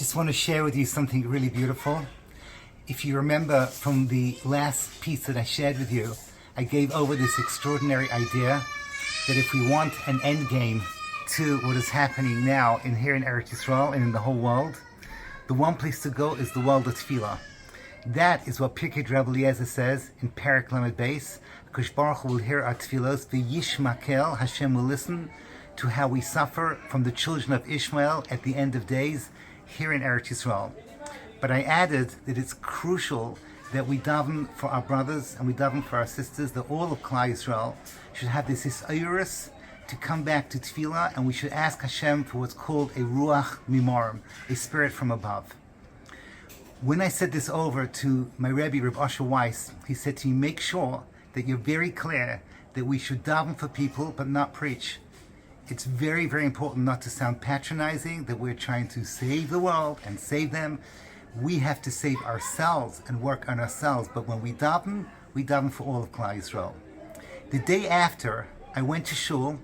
just want to share with you something really beautiful. If you remember from the last piece that I shared with you, I gave over this extraordinary idea that if we want an end game to what is happening now here in Eretz Yisrael and in the whole world, the one place to go is the world of Tefillah. That is what Pirkei Rabbi Eliezer says in Perek Lamed Beis. Kosh Baruch Hu will hear our tefillos. V'yishmakel, Hashem will listen to how we suffer from the children of Ishmael at the end of days here in Eretz Yisrael. But I added that it's crucial that we daven for our brothers and we daven for our sisters, that all of Klal Yisrael should have this isayurus to come back to tefillah, and we should ask Hashem for what's called a ruach mimorim, a spirit from above. When I said this over to my Rebbe, Rav Asher Weiss, he said to me, make sure that you're very clear that we should daven for people but not preach. It's very, very important not to sound patronizing, that we're trying to save the world and save them. We have to save ourselves and work on ourselves, but when we daven for all of Klal Yisrael. The day after, I went to shul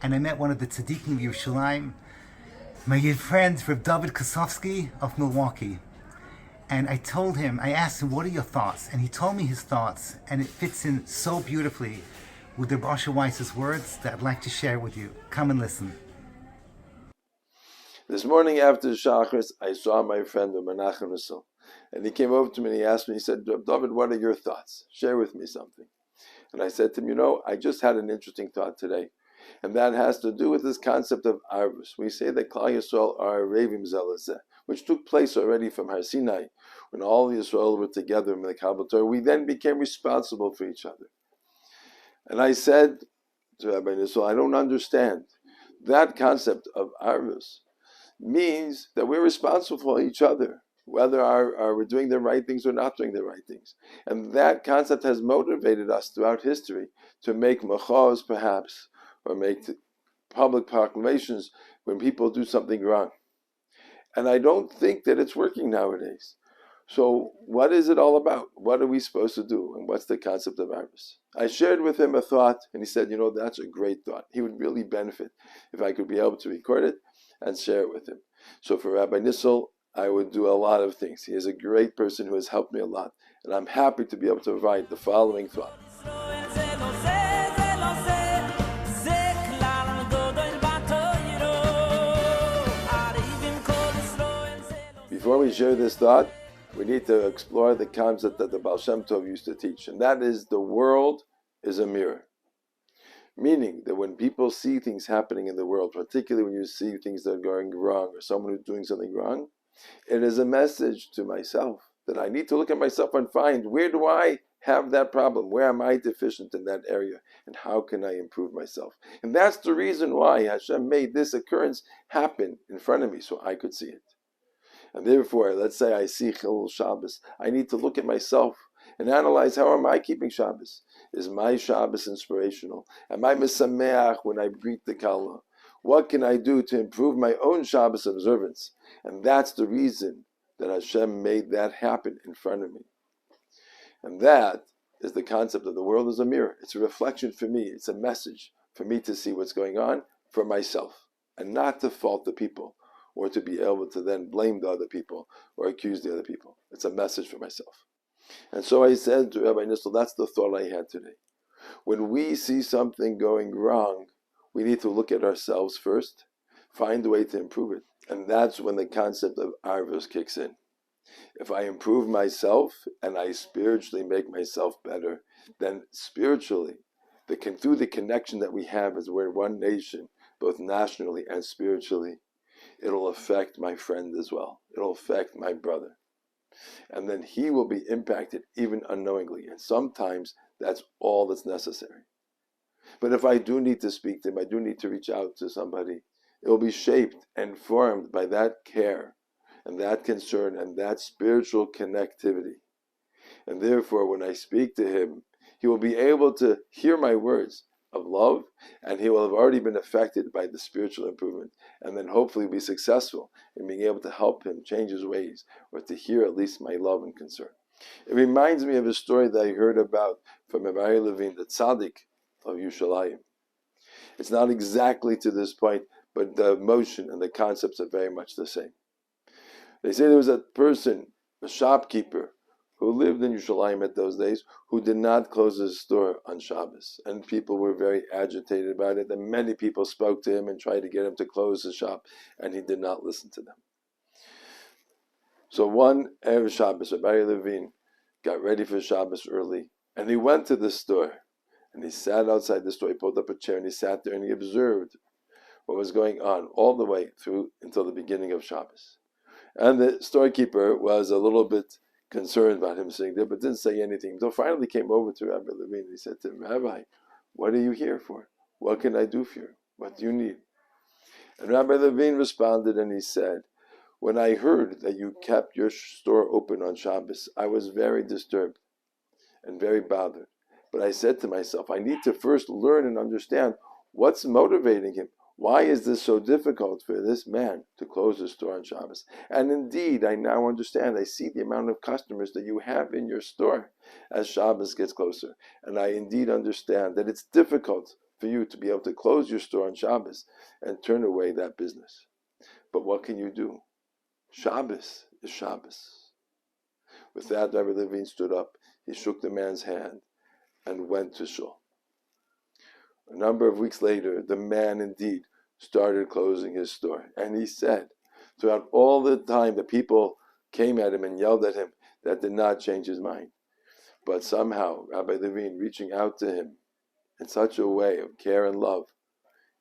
and I met one of the tzaddikim of Yerushalayim, my good friend Rav Dovid Kossowsky of Milwaukee. And I asked him, what are your thoughts? And he told me his thoughts, and it fits in so beautifully with Rav Asher Weiss's words that I'd like to share with you. Come and listen. This morning after Shachris, I saw my friend Rav Menachem Russell, and he came over to me and he asked me, he said, David, what are your thoughts? Share with me something. And I said to him, I just had an interesting thought today, and that has to do with this concept of ARVUS. We say that Klal Yisrael are Revim Zelazeh, which took place already from Har Sinai, when all Yisrael were together in the Kabbalah Torah. We then became responsible for each other. And I said to Rabbi Nissel, I don't understand. That concept of ARVUS means that we're responsible for each other, whether we're doing the right things or not doing the right things. And that concept has motivated us throughout history to make machos, perhaps, or make public proclamations when people do something wrong. And I don't think that it's working nowadays. So what is it all about? What are we supposed to do? And what's the concept of ARVUS? I shared with him a thought, and he said, that's a great thought. He would really benefit if I could be able to record it and share it with him. So for Rabbi Nissel, I would do a lot of things. He is a great person who has helped me a lot. And I'm happy to be able to provide the following thought. Before we share this thought, we need to explore the concept that the Baal Shem Tov used to teach, and that is the world is a mirror. Meaning that when people see things happening in the world, particularly when you see things that are going wrong or someone who's doing something wrong, it is a message to myself that I need to look at myself and find, where do I have that problem? Where am I deficient in that area? And how can I improve myself? And that's the reason why Hashem made this occurrence happen in front of me so I could see it. And therefore, let's say I see Chilul Shabbos, I need to look at myself and analyze, how am I keeping Shabbos? Is my Shabbos inspirational? Am I mesameach when I greet the Kala? What can I do to improve my own Shabbos observance? And that's the reason that Hashem made that happen in front of me. And that is the concept of the world as a mirror. It's a reflection for me. It's a message for me to see what's going on for myself and not to fault the people, or to be able to then blame the other people or accuse the other people. It's a message for myself. And so I said to Rabbi Nissel, that's the thought I had today. When we see something going wrong, we need to look at ourselves first, find a way to improve it. And that's when the concept of ARVUS kicks in. If I improve myself and I spiritually make myself better, then spiritually, through the connection that we have as we're one nation, both nationally and spiritually, it'll affect my friend as well. It'll affect my brother. And then he will be impacted even unknowingly. And sometimes that's all that's necessary. But if I do need to speak to him, I do need to reach out to somebody, it will be shaped and formed by that care and that concern and that spiritual connectivity. And therefore, when I speak to him, he will be able to hear my words of love, and he will have already been affected by the spiritual improvement, and then hopefully be successful in being able to help him change his ways, or to hear at least my love and concern. It reminds me of a story that I heard about from Rabbi Levine, the tzaddik of Yerushalayim. It's not exactly to this point, but the motion and the concepts are very much the same. They say there was a person, a shopkeeper, who lived in Yerushalayim at those days, who did not close his store on Shabbos. And people were very agitated about it, and many people spoke to him and tried to get him to close his shop, and he did not listen to them. So one Erev Shabbos, Rabbi Levine got ready for Shabbos early, and he went to the store, and he sat outside the store. He pulled up a chair, and he sat there, and he observed what was going on all the way through until the beginning of Shabbos. And the storekeeper was a little bit concerned about him sitting there, but didn't say anything. Until finally came over to Rabbi Levine, and he said to him, Rabbi, what are you here for? What can I do for you? What do you need? And Rabbi Levine responded, and he said, when I heard that you kept your store open on Shabbos, I was very disturbed and very bothered. But I said to myself, I need to first learn and understand what's motivating him. Why is this so difficult for this man to close his store on Shabbos? And indeed, I now understand. I see the amount of customers that you have in your store as Shabbos gets closer. And I indeed understand that it's difficult for you to be able to close your store on Shabbos and turn away that business. But what can you do? Shabbos is Shabbos. With that, Rabbi Levine stood up. He shook the man's hand and went to shul. A number of weeks later, the man indeed started closing his store. And he said, throughout all the time the people came at him and yelled at him, that did not change his mind. But somehow, Rabbi Levine, reaching out to him in such a way of care and love,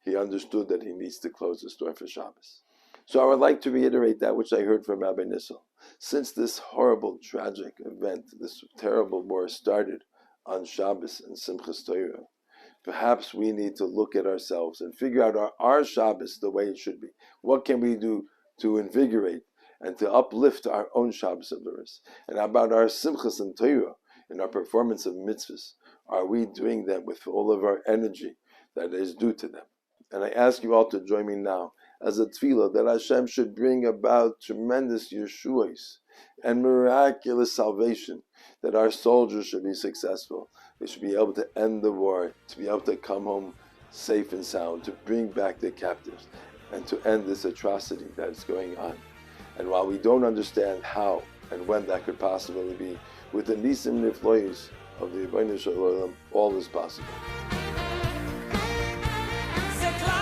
he understood that he needs to close the store for Shabbos. So I would like to reiterate that which I heard from Rabbi Nissel. Since this horrible, tragic event, this terrible war started on Shabbos and Simchas Torah, perhaps we need to look at ourselves and figure out our Shabbos the way it should be. What can we do to invigorate and to uplift our own Shabbos Avuros? And about our Simchas and Torah, in our performance of mitzvahs, are we doing them with all of our energy that is due to them? And I ask you all to join me now as a tefillah that Hashem should bring about tremendous Yeshuas and miraculous salvation, that our soldiers should be successful. They should be able to end the war, to be able to come home safe and sound, to bring back the captives, and to end this atrocity that is going on. And while we don't understand how and when that could possibly be, with the Nisim Niflois of the Rebbeinu Shalom, all is possible.